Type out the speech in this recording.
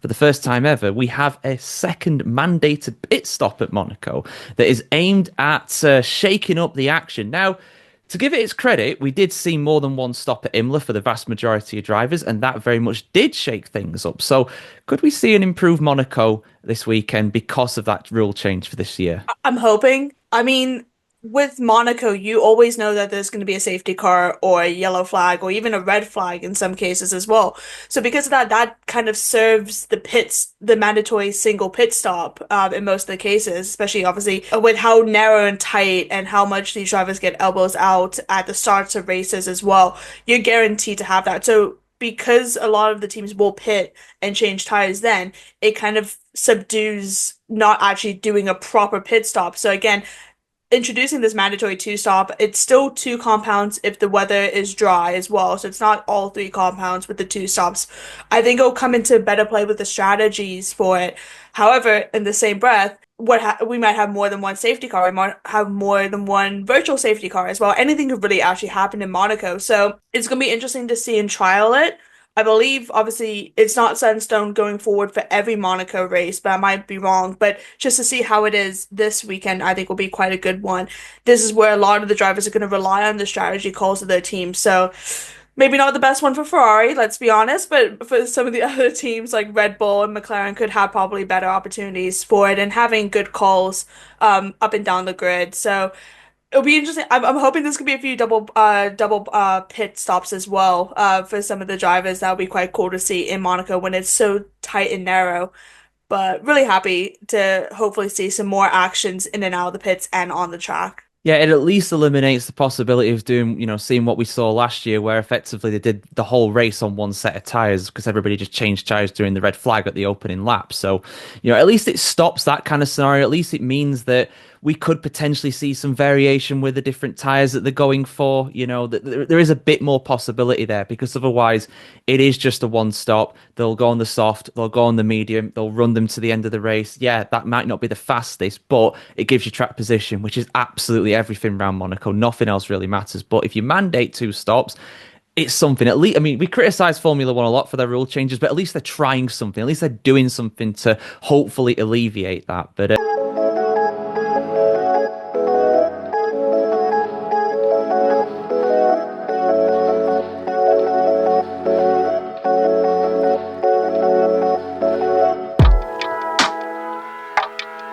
for the first time ever, we have a second mandated pit stop at Monaco that is aimed at shaking up the action. Now, to give it its credit, we did see more than one stop at Imola for the vast majority of drivers, and that very much did shake things up. So, could we see an improved Monaco this weekend because of that rule change for this year? I'm hoping. I mean, with Monaco, you always know that there's going to be a safety car or a yellow flag or even a red flag in some cases as well. So because of that, that kind of serves the mandatory single pit stop in most of the cases, especially obviously with how narrow and tight and how much these drivers get elbows out at the starts of races as well. You're guaranteed to have that. So because a lot of the teams will pit and change tires then, it kind of subdues not actually doing a proper pit stop. So again, introducing this mandatory two stop, it's still two compounds if the weather is dry as well. So it's not all three compounds with the two stops. I think it'll come into better play with the strategies for it. However, in the same breath, we might have more than one safety car. We might have more than one virtual safety car as well. Anything could really actually happen in Monaco. So it's going to be interesting to see and trial it. I believe, obviously, it's not set in stone going forward for every Monaco race, but I might be wrong. But just to see how it is this weekend, I think will be quite a good one. This is where a lot of the drivers are going to rely on the strategy calls of their team. So maybe not the best one for Ferrari, let's be honest, but for some of the other teams like Red Bull and McLaren could have probably better opportunities for it and having good calls up and down the grid. So it'll be interesting. I'm hoping there's gonna be a few double pit stops as well for some of the drivers. That would be quite cool to see in Monaco when it's so tight and narrow. But really happy to hopefully see some more actions in and out of the pits and on the track. Yeah, it at least eliminates the possibility of doing, seeing what we saw last year, where effectively they did the whole race on one set of tires because everybody just changed tires during the red flag at the opening lap. So, at least it stops that kind of scenario. At least it means that we could potentially see some variation with the different tires that they're going for. That there is a bit more possibility there because otherwise it is just a one stop. They'll go on the soft, they'll go on the medium, they'll run them to the end of the race. Yeah, that might not be the fastest, but it gives you track position, which is absolutely everything around Monaco. Nothing else really matters. But if you mandate two stops, it's something. At least, I mean, we criticize Formula One a lot for their rule changes, but at least they're trying something. At least they're doing something to hopefully alleviate that. But